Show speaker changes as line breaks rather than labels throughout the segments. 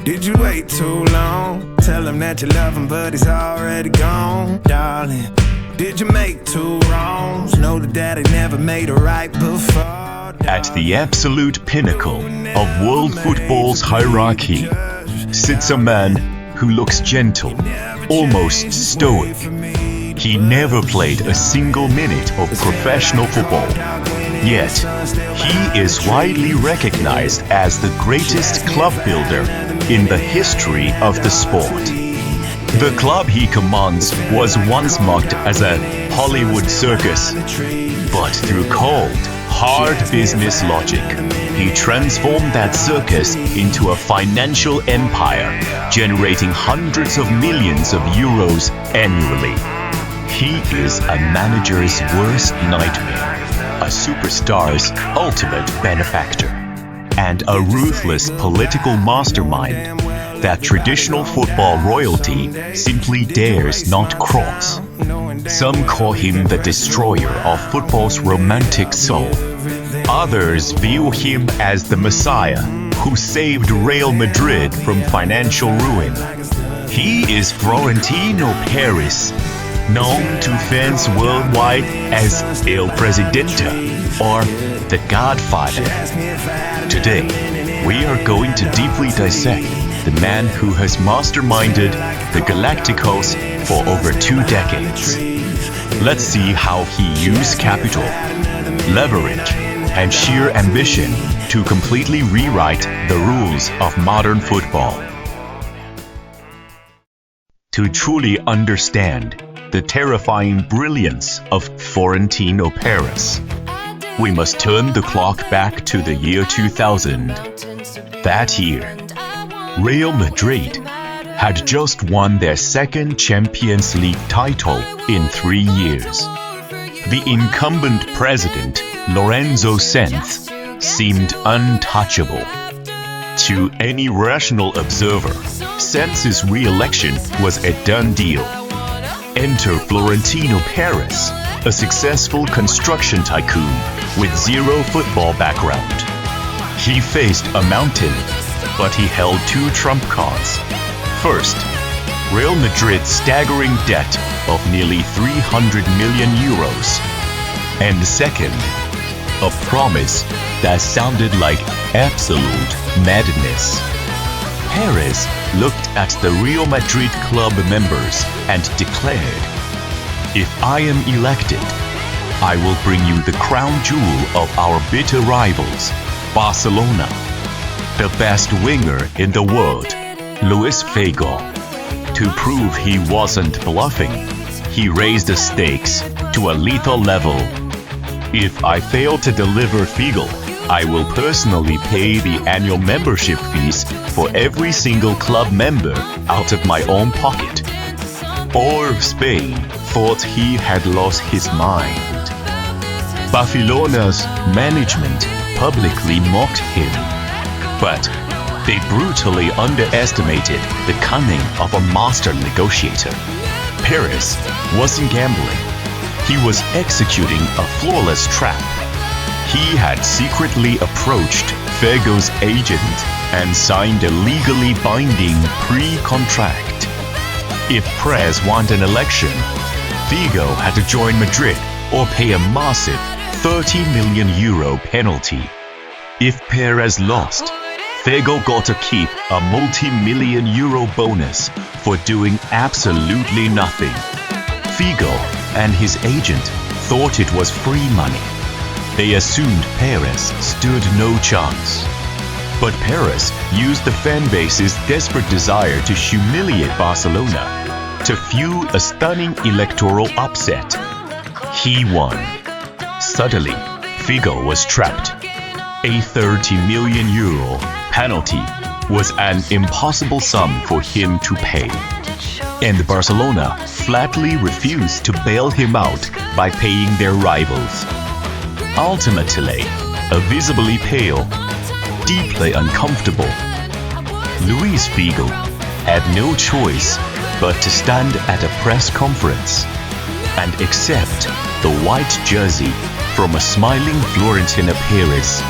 Did you wait too long? Tell him that you love him, but he's already gone, darling. Did you make two wrongs? Know that daddy never made a right before, darling.
At the absolute pinnacle of world football's hierarchy sits a man who looks gentle, almost stoic. He never played a single minute of professional football. Yet, he is widely recognized as the greatest club builder in the history of the sport. The club he commands was once marked as a Hollywood circus, but through cold, hard business logic, he transformed that circus into a financial empire, generating hundreds of millions of euros annually. He is a manager's worst nightmare, a superstar's ultimate benefactor, and a ruthless political mastermind that traditional football royalty simply dares not cross. Some call him the destroyer of football's romantic soul. Others view him as the Messiah who saved Real Madrid from financial ruin. He is Florentino Perez, known to fans worldwide as El Presidente or the Godfather. Today, we are going to deeply dissect the man who has masterminded the Galacticos for over 2 decades. Let's see how he used capital, leverage, and sheer ambition to completely rewrite the rules of modern football. To truly understand the terrifying brilliance of Florentino Perez, we must turn the clock back to the year 2000. That year, Real Madrid had just won their second Champions League title in 3 years. The incumbent president, Lorenzo Sanz, seemed untouchable. To any rational observer, Sanz's re-election was a done deal. Enter Florentino Perez, a successful construction tycoon with zero football background. He faced a mountain, but he held 2 trump cards. First, Real Madrid's staggering debt of nearly 300 million euros. And second, a promise that sounded like absolute madness. Perez looked at the Real Madrid club members and declared, "If I am elected, I will bring you the crown jewel of our bitter rivals, Barcelona. The best winger in the world, Luis Figo." To prove he wasn't bluffing, he raised the stakes to a lethal level. "If I fail to deliver Figo, I will personally pay the annual membership fees for every single club member out of my own pocket." All of Spain thought he had lost his mind. Barcelona's management publicly mocked him, but they brutally underestimated the cunning of a master negotiator. Perez wasn't gambling. He was executing a flawless trap. He had secretly approached Figo's agent and signed a legally binding pre-contract. If Perez won an election, Figo had to join Madrid or pay a massive 30 million euro penalty. If Perez lost, Figo got to keep a multi-million euro bonus for doing absolutely nothing. Figo and his agent thought it was free money. They assumed Perez stood no chance. But Perez used the fan base's desperate desire to humiliate Barcelona to fuel a stunning electoral upset. He won. Suddenly, Figo was trapped. A 30 million euro penalty was an impossible sum for him to pay. And Barcelona flatly refused to bail him out by paying their rivals. Ultimately, a visibly pale, deeply uncomfortable Luis Figo had no choice but to stand at a press conference and accept the white jersey from a smiling Florentino Perez.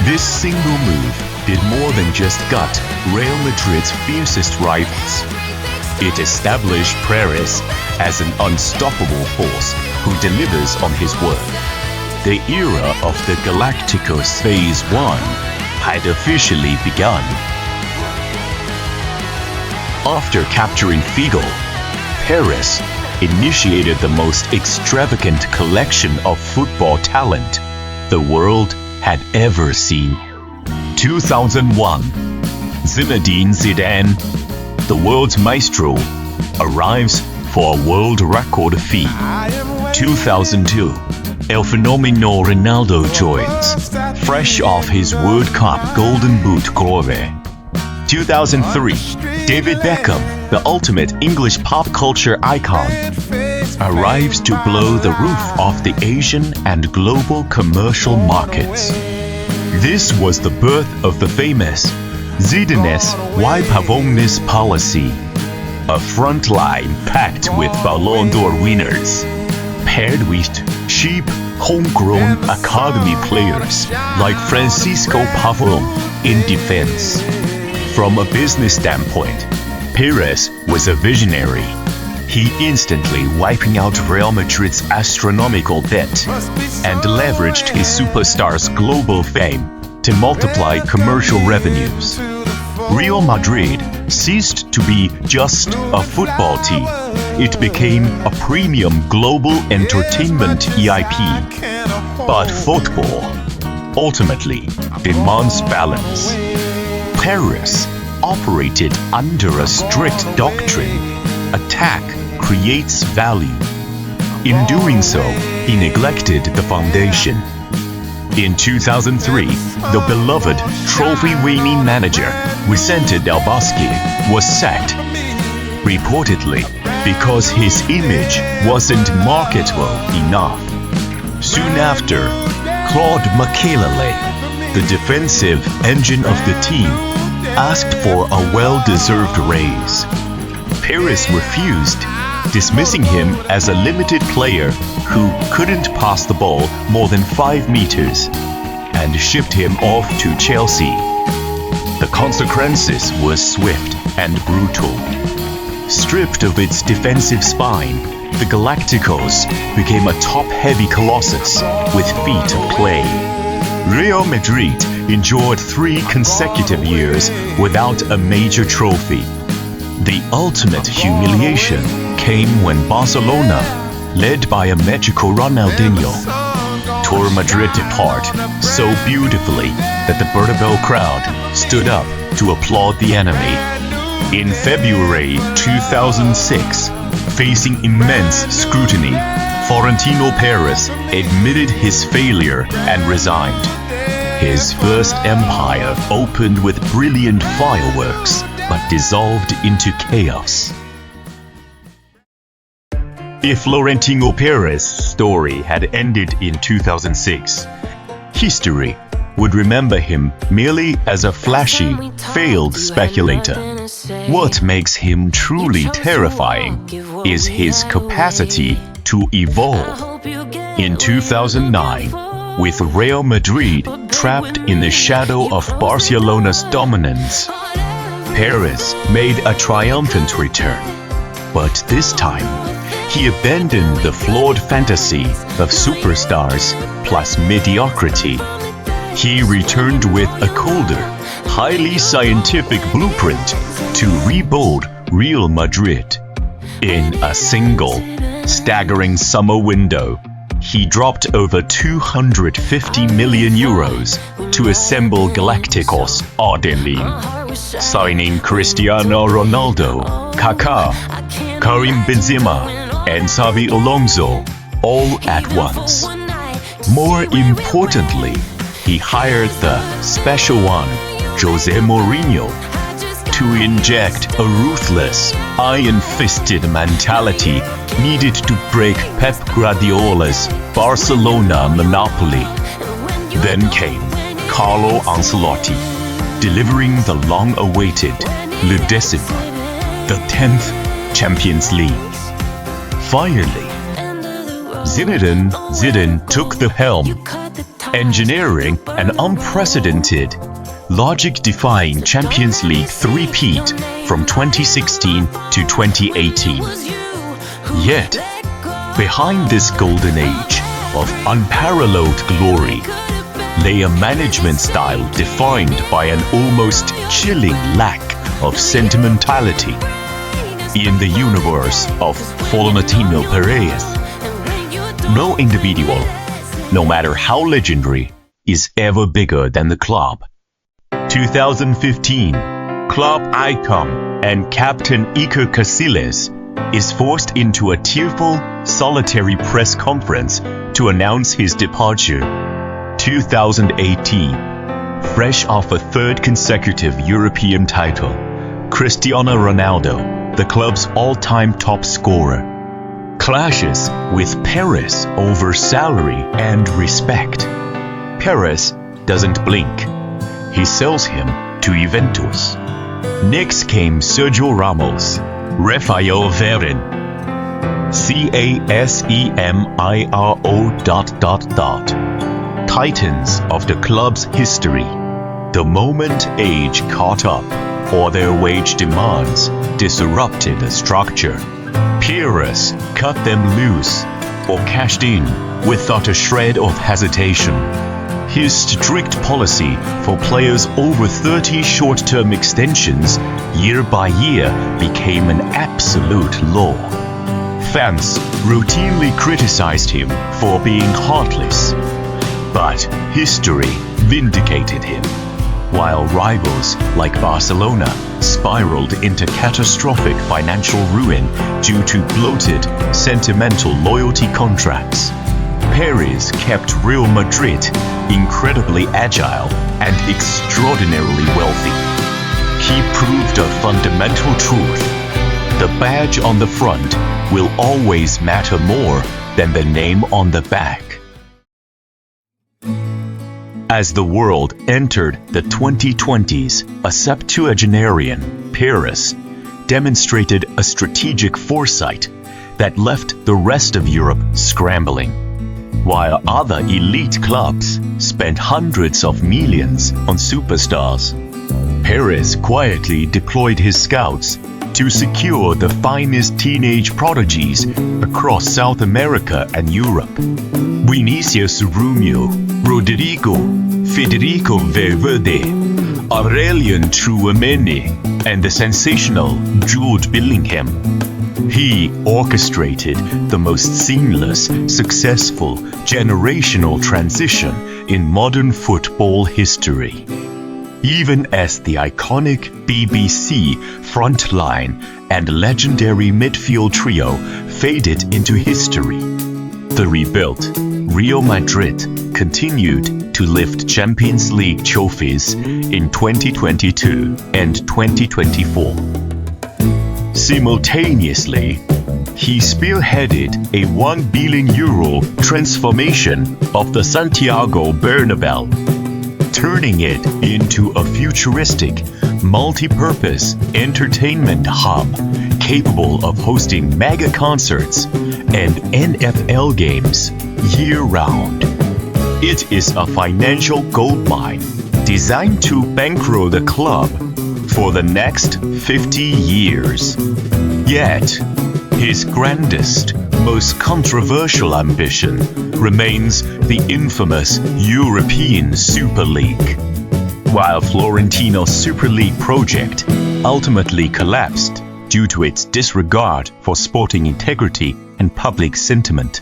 This single move did more than just gut Real Madrid's fiercest rivals. It established Paris as an unstoppable force who delivers on his word. The era of the Galacticos Phase 1 had officially begun. After capturing Figo, Paris initiated the most extravagant collection of football talent the world had ever seen. 2001, Zinedine Zidane, the world's maestro, arrives for a world record fee. 2002, El Fenomeno Ronaldo joins, fresh off his World Cup Golden Boot glory. 2003, David Beckham, the ultimate English pop culture icon, arrives to blow the roof off the Asian and global commercial markets. This was the birth of the famous Zidane's Why Pavonis policy, a front line packed with Ballon d'Or winners, paired with cheap, homegrown academy players like Francisco Pavón in defense. From a business standpoint, Pires was a visionary. He instantly wiping out Real Madrid's astronomical debt and leveraged his superstar's global fame to multiply commercial revenues. Real Madrid ceased to be just a football team. It became a premium global entertainment EIP. But football ultimately demands balance. Paris operated under a strict doctrine: attack creates value. In doing so, he neglected the foundation. In 2003, the beloved trophy-winning manager Vicente Del Bosque was sacked, reportedly because his image wasn't marketable enough. Soon after, Claude Makélélé, the defensive engine of the team, asked for a well-deserved raise. Paris refused, dismissing him as a limited player who couldn't pass the ball more than 5 meters, and shipped him off to Chelsea. The consequences were swift and brutal. Stripped of its defensive spine, the Galacticos became a top-heavy colossus with feet of clay. Real Madrid endured 3 consecutive years without a major trophy. The ultimate humiliation came when Barcelona, led by a magical Ronaldinho, tore Madrid apart so beautifully that the Bernabeu crowd stood up to applaud the enemy. In February 2006, facing immense scrutiny, Florentino Pérez admitted his failure and resigned. His first empire opened with brilliant fireworks, but dissolved into chaos. If Florentino Pérez's story had ended in 2006, history would remember him merely as a flashy, failed speculator. What makes him truly terrifying is his capacity to evolve. In 2009, with Real Madrid trapped in the shadow of Barcelona's dominance, Pérez made a triumphant return. But this time, he abandoned the flawed fantasy of superstars plus mediocrity. He returned with a colder, highly scientific blueprint to rebuild Real Madrid. In a single, staggering summer window, he dropped over 250 million euros to assemble Galacticos Ardenlin, signing Cristiano Ronaldo, Kaká, Karim Benzema, and Xabi Alonso all at once. More importantly, he hired the special one, Jose Mourinho, to inject a ruthless, iron-fisted mentality needed to break Pep Guardiola's Barcelona monopoly. Then came Carlo Ancelotti, delivering the long-awaited Le Décimo, the 10th Champions League. Finally, Zinedine Zidane took the helm, engineering an unprecedented, logic-defying Champions League three-peat from 2016 to 2018. Yet, behind this golden age of unparalleled glory lay a management style defined by an almost chilling lack of sentimentality. In the universe of Florentino Perez, no individual, no matter how legendary, is ever bigger than the club. 2015, club icon and captain Iker Casillas is forced into a tearful, solitary press conference to announce his departure. 2018, fresh off a third consecutive European title, Cristiano Ronaldo, the club's all-time top scorer, clashes with Perez over salary and respect. Perez doesn't blink. He sells him to Juventus. Next came Sergio Ramos, Rafael Varane, Casemiro ... Titans of the club's history. The moment age caught up or their wage demands disrupted the structure, Perez cut them loose or cashed in without a shred of hesitation. His strict policy for players over 30 short-term extensions year by year became an absolute law. Fans routinely criticized him for being heartless, but history vindicated him, while rivals like Barcelona spiraled into catastrophic financial ruin due to bloated, sentimental loyalty contracts. Perez kept Real Madrid incredibly agile and extraordinarily wealthy. He proved a fundamental truth: the badge on the front will always matter more than the name on the back. As the world entered the 2020s, a septuagenarian, Perez, demonstrated a strategic foresight that left the rest of Europe scrambling. While other elite clubs spent hundreds of millions on superstars, Perez quietly deployed his scouts to secure the finest teenage prodigies across South America and Europe. Vinicius Júnior, Rodrigo, Federico Valverde, Aurélien Tchouaméni, and the sensational Jude Bellingham. He orchestrated the most seamless, successful, generational transition in modern football history. Even as the iconic BBC frontline and legendary midfield trio faded into history, the rebuilt Real Madrid continued to lift Champions League trophies in 2022 and 2024. Simultaneously, he spearheaded a €1 billion transformation of the Santiago Bernabéu, turning it into a futuristic, multi-purpose entertainment hub capable of hosting mega concerts and NFL games year-round. It is a financial goldmine designed to bankroll the club for the next 50 years. Yet, his grandest, most controversial ambition remains the infamous European Super League. While Florentino's Super League project ultimately collapsed due to its disregard for sporting integrity and public sentiment,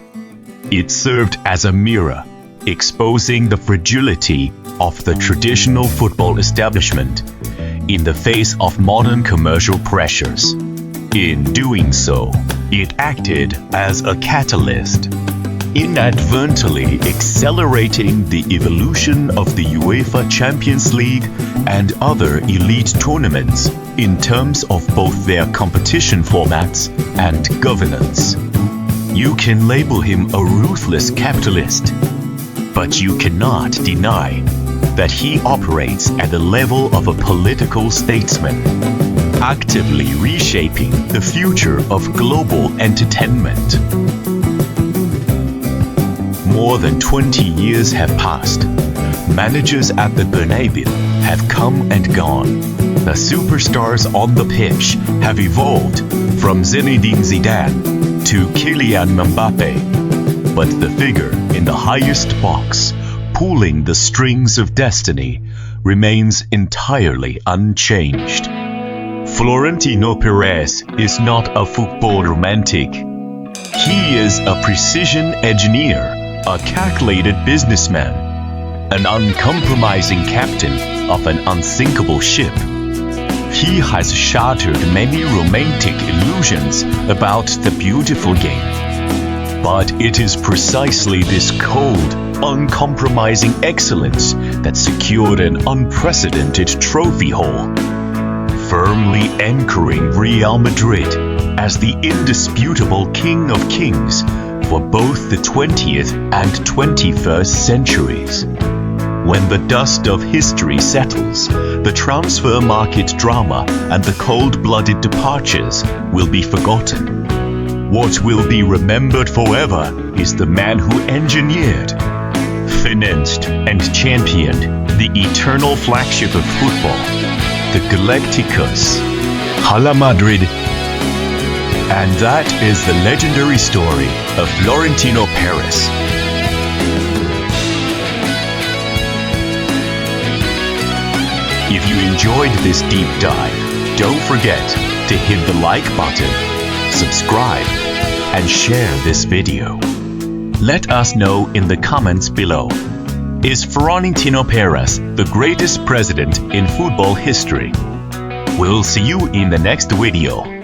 it served as a mirror, exposing the fragility of the traditional football establishment in the face of modern commercial pressures. In doing so, it acted as a catalyst, inadvertently accelerating the evolution of the UEFA Champions League and other elite tournaments in terms of both their competition formats and governance. You can label him a ruthless capitalist, but you cannot deny that he operates at the level of a political statesman, actively reshaping the future of global entertainment. More than 20 years have passed. Managers at the Bernabeu have come and gone. The superstars on the pitch have evolved from Zinedine Zidane to Kylian Mbappe. But the figure in the highest box, pulling the strings of destiny, remains entirely unchanged. Florentino Perez is not a football romantic. He is a precision engineer, a calculated businessman, an uncompromising captain of an unsinkable ship. He has shattered many romantic illusions about the beautiful game. But it is precisely this cold, uncompromising excellence that secured an unprecedented trophy haul, firmly anchoring Real Madrid as the indisputable king of kings for both the 20th and 21st centuries. When the dust of history settles, the transfer market drama and the cold-blooded departures will be forgotten. What will be remembered forever is the man who engineered, financed, and championed the eternal flagship of football, the Galacticos, Hala Madrid. And that is the legendary story of Florentino Perez. If you enjoyed this deep dive, don't forget to hit the like button, subscribe, and share this video. Let us know in the comments below. Is Florentino Perez the greatest president in football history? We'll see you in the next video.